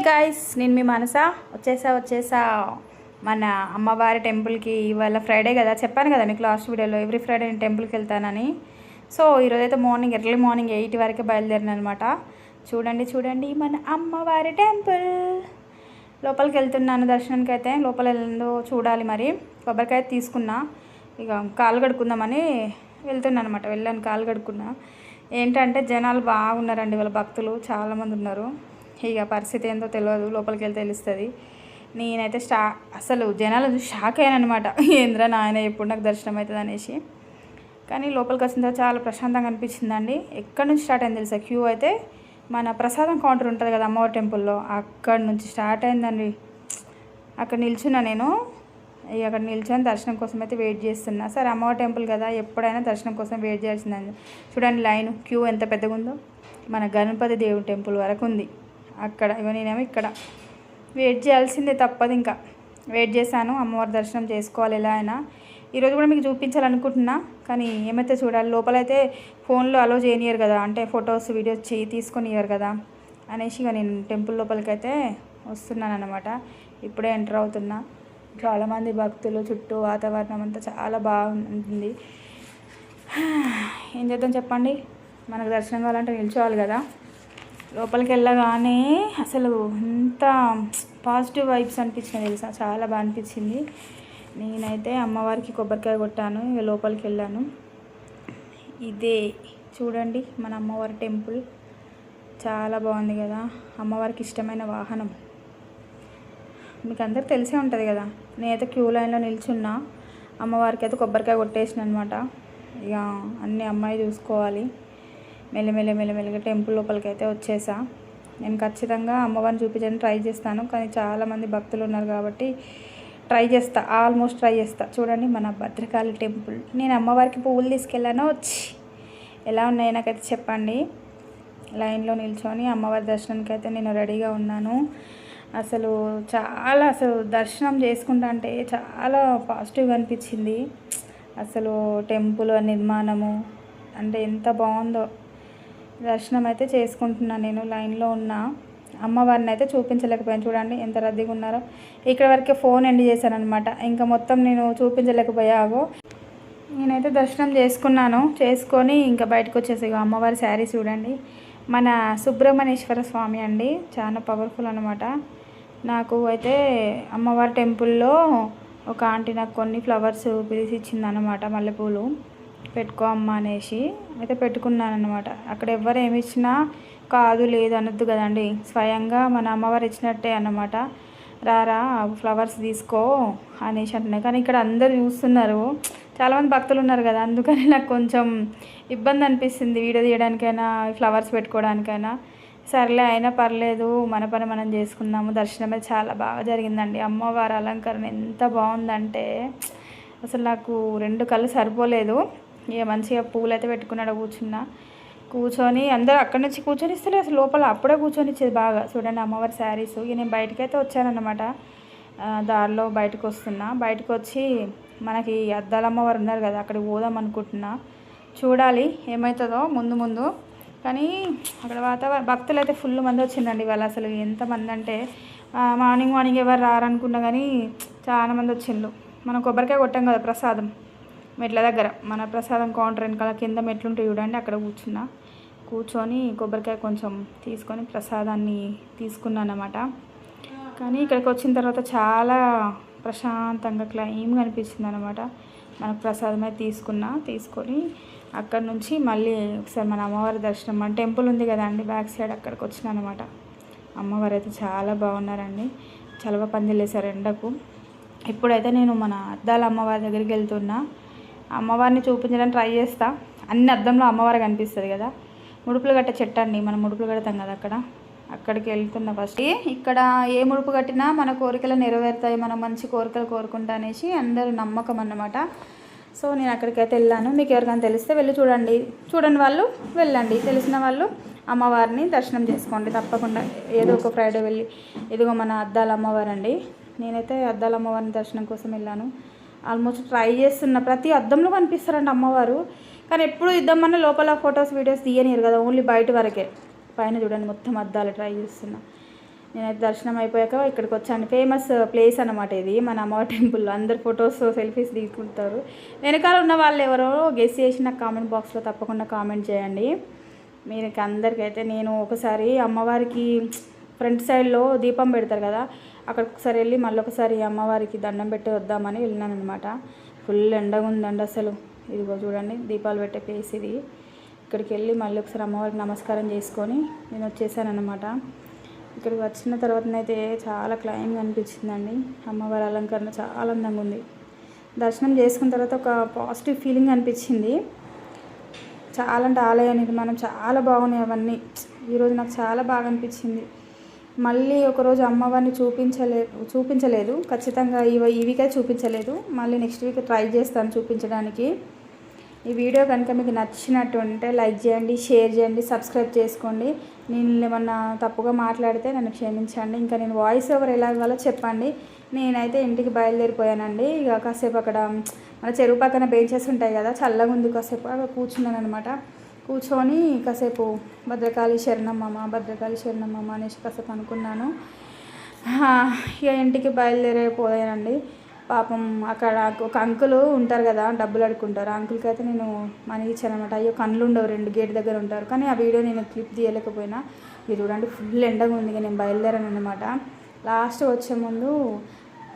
Guys, నేను మీ మనస వచ్చేసా మన అమ్మవారి టెంపుల్కి. ఇవాళ ఫ్రైడే కదా, చెప్పాను కదా మీకు లాస్ట్ వీడియోలో ఎవ్రీ ఫ్రైడే నేను టెంపుల్కి వెళ్తానని. సో ఈరోజైతే ఎర్లీ మార్నింగ్ 8 వరకు బయలుదేరిన అనమాట. చూడండి మన అమ్మవారి టెంపుల్. లోపలికి వెళ్తున్నాను దర్శనానికి. అయితే లోపల వెళ్ళిందో చూడాలి. మరి కొబ్బరికాయ తీసుకున్నా, ఇక కాలు కడుక్కుందామని వెళ్తున్నాను అనమాట. వెళ్ళాను, కాలు కడుక్కున్నా. ఏంటంటే జనాలు బాగున్నారండి, వాళ్ళ భక్తులు చాలామంది ఉన్నారు. ఇక పరిస్థితి ఏందో తెలియదు, లోపలికి వెళ్తే తెలుస్తుంది. నేనైతే అసలు జనాలు షాక్ అయ్యాను అనమాట. ఏంద్రా నాయన ఎప్పుడు నాకు దర్శనం అవుతుంది అనేసి. కానీ లోపలికి వచ్చిన తర్వాత చాలా ప్రశాంతంగా అనిపించిందండి. ఎక్కడి నుంచి స్టార్ట్ అయింది తెలుసా క్యూ? అయితే మన ప్రసాదం కౌంటర్ ఉంటుంది కదా అమ్మవారి టెంపుల్లో, అక్కడి నుంచి స్టార్ట్ అయిందండి. అక్కడ నిల్చున్నా నేను. అక్కడ నిల్చొని దర్శనం కోసం అయితే వెయిట్ చేస్తున్నా. సరే అమ్మవారి టెంపుల్ కదా, ఎప్పుడైనా దర్శనం కోసం వెయిట్ చేయాల్సిందండి. చూడండి లైన్ క్యూ ఎంత పెద్దగా ఉందో. మన గణపతి దేవుడి టెంపుల్ వరకు ఉంది అక్కడ. నేనేమో ఇక్కడ వెయిట్ చేయాల్సిందే, తప్పదు. ఇంకా వెయిట్ చేశాను. అమ్మవారి దర్శనం చేసుకోవాలి ఎలా అయినా. ఈరోజు కూడా మీకు చూపించాలనుకుంటున్నా, కానీ ఏమైతే చూడాలి. లోపలైతే ఫోన్లో అలో చేయనియరు కదా, అంటే ఫొటోస్ వీడియోస్ తీసుకొని ఇవ్వరు కదా అనేసి ఇక నేను టెంపుల్ లోపలికి అయితే వస్తున్నాను అనమాట. ఇప్పుడే ఎంటర్ అవుతున్నా. చాలామంది భక్తులు, చుట్టూ వాతావరణం అంతా చాలా బాగుంటుంది. ఏం చేద్దాం చెప్పండి, మనకు దర్శనం కావాలంటే నిల్చోవాలి కదా. లోపలికి వెళ్ళగానే అసలు ఎంత పాజిటివ్ వైబ్స్ అనిపించినాయి తెలుసా, చాలా బాగా అనిపించింది. నేనైతే అమ్మవారికి కొబ్బరికాయ కొట్టాను, ఇక లోపలికి వెళ్ళాను. ఇదే చూడండి మన అమ్మవారి టెంపుల్, చాలా బాగుంది కదా. అమ్మవారికి ఇష్టమైన వాహనం మీకు అందరికి తెలిసే ఉంటుంది కదా. నేనైతే క్యూ లైన్లో నిల్చున్నా, అమ్మవారికి అయితే కొబ్బరికాయ కొట్టేసిన అనమాట. ఇక అన్నీ అమ్మాయి చూసుకోవాలి. మెల్లమెల్లగా టెంపుల్ లోపలికి అయితే వచ్చేసా. నేను ఖచ్చితంగా అమ్మవారిని చూపించడానికి ట్రై చేస్తాను, కానీ చాలామంది భక్తులు ఉన్నారు కాబట్టి ఆల్మోస్ట్ ట్రై చేస్తా. చూడండి మన భద్రకాళి టెంపుల్. నేను అమ్మవారికి పువ్వులు తీసుకెళ్ళాను. ఎలా ఉన్నాయో నాకైతే చెప్పండి. లైన్లో నిల్చొని అమ్మవారి దర్శనానికి అయితే నేను రెడీగా ఉన్నాను. అసలు దర్శనం చేసుకుంటా అంటే చాలా పాజిటివ్గా అనిపించింది. అసలు టెంపుల్ నిర్మాణము అంటే ఎంత బాగుందో. దర్శనం అయితే చేసుకుంటున్నాను నేను. లైన్లో ఉన్న అమ్మవారిని అయితే చూపించలేకపోయాను. చూడండి ఎంత రద్దీగా ఉన్నారో. ఇక్కడ వరకే ఫోన్ ఎండ్ చేశాను అనమాట. ఇంకా మొత్తం నేను చూపించలేకపోయాగో. నేనైతే దర్శనం చేసుకొని ఇంకా బయటకు వచ్చేసి అమ్మవారి శారీ చూడండి. మన సుబ్రహ్మణ్యేశ్వర స్వామి అండి, చాలా పవర్ఫుల్ అనమాట. నాకు అయితే అమ్మవారి టెంపుల్లో ఒక ఆంటీ నాకు కొన్ని ఫ్లవర్స్ పిలిచి ఇచ్చింది అనమాట, మల్లెపూలు. పెట్టుకో అమ్మ అనేసి అయితే పెట్టుకున్నాను అనమాట. అక్కడ ఎవరు ఏమి ఇచ్చినా కాదు లేదు అనొద్దు కదండి, స్వయంగా మన అమ్మవారు ఇచ్చినట్టే అన్నమాట. రారా ఫ్లవర్స్ తీసుకో అనేసి అంటున్నాయి. కానీ ఇక్కడ అందరు చూస్తున్నారు, చాలామంది భక్తులు ఉన్నారు కదా, అందుకని నాకు కొంచెం ఇబ్బంది అనిపిస్తుంది వీడియో తీయడానికైనా ఫ్లవర్స్ పెట్టుకోవడానికైనా. సర్లే అయినా పర్లేదు, మన పని మనం చేసుకున్నాము. దర్శనం అయితే చాలా బాగా జరిగిందండి. అమ్మవారి అలంకరణ ఎంత బాగుందంటే అసలు నాకు 2 కళ్ళు సరిపోలేదు. ఇక మంచిగా పూలు అయితే పెట్టుకున్నాడు. కూర్చొని అందరూ అక్కడి నుంచి కూర్చొని ఇస్తలే, అసలు లోపల అప్పుడే కూర్చొని ఇచ్చేది బాగా. చూడండి అమ్మవారి శారీస్. ఇక నేను బయటకైతే వచ్చానన్నమాట. దారిలో బయటకు వస్తున్నా. బయటకు వచ్చి మనకి అద్దాల అమ్మవారు ఉన్నారు కదా, అక్కడికి పోదాం అనుకుంటున్నా. చూడాలి ఏమవుతుందో ముందు. కానీ అక్కడ భక్తులు అయితే ఫుల్ మంది వచ్చిందండి వాళ్ళు. అసలు ఎంతమంది అంటే మార్నింగ్ ఎవరు రారనుకున్నా కానీ చాలా మంది వచ్చిండ్రు. మనం కొబ్బరికాయ కొట్టాం కదా ప్రసాదం మెట్ల దగ్గర, మన ప్రసాదం కౌంటర్ వెనకాల కింద మెట్లుంటాయి చూడండి, అక్కడ కూర్చొని కొబ్బరికాయ కొంచెం తీసుకొని ప్రసాదాన్ని తీసుకున్నాను అన్నమాట. కానీ ఇక్కడికి వచ్చిన తర్వాత చాలా ప్రశాంతంగా క్లైమ్గా అనిపించింది అనమాట. మనకు ప్రసాదం అయితే తీసుకొని అక్కడ నుంచి మళ్ళీ ఒకసారి మన అమ్మవారి దర్శనం, మన టెంపుల్ ఉంది కదా అండి బ్యాక్ సైడ్, అక్కడికి వచ్చిన అనమాట. అమ్మవారు అయితే చాలా బాగున్నారండి. చలవ పందిలేసారు ఎండకు. ఇప్పుడైతే నేను మన అద్దాల అమ్మవారి దగ్గరికి వెళ్తున్నా. అమ్మవారిని చూపించడానికి ట్రై చేస్తా. అన్ని అద్దంలో అమ్మవారు కనిపిస్తుంది కదా. ముడుపులు కట్టే చెట్టు అండి, మనం ముడుపులు కడతాం కదా, అక్కడికి వెళ్తున్నా. ఫస్ట్ ఇక్కడ ఏ ముడుపు కట్టినా మన కోరికలు నెరవేరుతాయి, మనం మంచి కోరికలు కోరుకుంటా అనేసి అందరూ నమ్మకం అన్నమాట. సో నేను అక్కడికైతే వెళ్ళాను. మీకు ఎవరికైనా తెలిస్తే వెళ్ళి చూడని వాళ్ళు వెళ్ళండి, తెలిసిన వాళ్ళు అమ్మవారిని దర్శనం చేసుకోండి తప్పకుండా. ఏదో ఒక ఫ్రైడే వెళ్ళి. ఇదిగో మన అద్దాల అమ్మవారు అండి. నేనైతే అద్దాల అమ్మవారిని దర్శనం కోసం వెళ్ళాను. ఆల్మోస్ట్ ట్రై చేస్తున్న ప్రతి అద్దంలో కనిపిస్తారంట అమ్మవారు. కానీ ఎప్పుడు ఇద్దామన్నా లోపల ఫొటోస్ వీడియోస్ తీయనియరు కదా, ఓన్లీ బయట వరకే. పైన చూడండి మొత్తం అద్దాలు ట్రై చేస్తున్నా. నేనైతే దర్శనం అయిపోయాక ఇక్కడికి వచ్చాను. ఫేమస్ ప్లేస్ అన్నమాట ఇది, మన అమ్మవారి టెంపుల్లో. అందరు ఫొటోస్ సెల్ఫీస్ తీసుకుంటారు. వెనకాల ఉన్న వాళ్ళు ఎవరో గెస్ చేసి నాకు కామెంట్ బాక్స్లో తప్పకుండా కామెంట్ చేయండి. మీరు అందరికైతే నేను ఒకసారి అమ్మవారికి ఫ్రంట్ సైడ్లో దీపం పెడతారు కదా, అక్కడికి ఒకసారి వెళ్ళి మళ్ళీ ఒకసారి అమ్మవారికి దండం పెట్టి వద్దామని వెళ్ళినాను అనమాట. ఫుల్ ఎండగా ఉందండి అసలు. ఇదిగో చూడండి దీపాలు పెట్టే ప్లేస్ ఇది. ఇక్కడికి వెళ్ళి మళ్ళీ ఒకసారి అమ్మవారికి నమస్కారం చేసుకొని నేను వచ్చేసాను అనమాట. ఇక్కడికి వచ్చిన తర్వాతనైతే చాలా క్లైమ్గా అనిపించిందండి. అమ్మవారి అలంకరణ చాలా అందంగా ఉంది. దర్శనం చేసుకున్న తర్వాత ఒక పాజిటివ్ ఫీలింగ్ అనిపించింది. చాలా అంటే ఆలయ నిర్మాణం చాలా బాగున్నాయి అవన్నీ. ఈరోజు నాకు చాలా బాగా అనిపించింది. మళ్ళీ ఒకరోజు అమ్మవారిని చూపించలేదు ఖచ్చితంగా ఈ వీకే చూపించలేదు. మళ్ళీ నెక్స్ట్ వీక్ ట్రై చేస్తాను చూపించడానికి. ఈ వీడియో కనుక మీకు నచ్చినట్టు ఉంటే లైక్ చేయండి, షేర్ చేయండి, సబ్స్క్రైబ్ చేసుకోండి. నేను ఏమన్నా తప్పుగా మాట్లాడితే నన్ను క్షమించండి. ఇంకా నేను వాయిస్ ఓవర్ ఎలా ఇవ్వాలో చెప్పండి. నేనైతే ఇంటికి బయలుదేరిపోయానండి. ఇక కాసేపు అక్కడ మన చెరువు పక్కన బెంచెస్ ఉంటాయి కదా, చల్లగా ఉంది, కాసేపు అక్కడ కూర్చున్నాను అనమాట. కూర్చొని కాసేపు భద్రకాళి శరణమ్మ అనేసి కాసేపు అనుకున్నాను. ఇక ఇంటికి బయలుదేరిపోయానండి. పాపం అక్కడ ఒక అంకులు ఉంటారు కదా, డబ్బులు అడుక్కుంటారు. ఆ అంకుల్కి అయితే నేను మనీ ఇచ్చాను అనమాట. అయ్యో కళ్ళు ఉండవు, 2 గేట్ దగ్గర ఉంటారు. కానీ ఆ వీడియో నేను క్లిప్ తీయలేకపోయినా. ఇది చూడండి ఫుల్ ఎండగా ఉంది. నేను బయలుదేరాను అనమాట. లాస్ట్ వచ్చే ముందు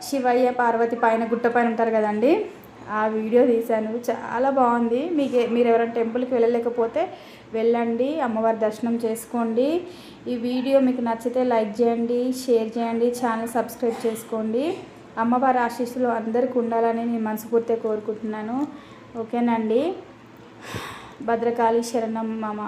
శివయ్య పార్వతి పైన గుట్ట పైన ఉంటారు కదండి, ఆ వీడియో తీశాను. చాలా బాగుంది. మీరు ఎవరైనా టెంపుల్కి వెళ్ళలేకపోతే వెళ్ళండి, అమ్మవారి దర్శనం చేసుకోండి. ఈ వీడియో మీకు నచ్చితే లైక్ చేయండి, షేర్ చేయండి, ఛానల్ సబ్స్క్రైబ్ చేసుకోండి. అమ్మవారి ఆశీస్సులు అందరికీ ఉండాలని నేను మనస్ఫూర్తిగా కోరుకుంటున్నాను. ఓకేనండి. భద్రకాళి శరణం మమ.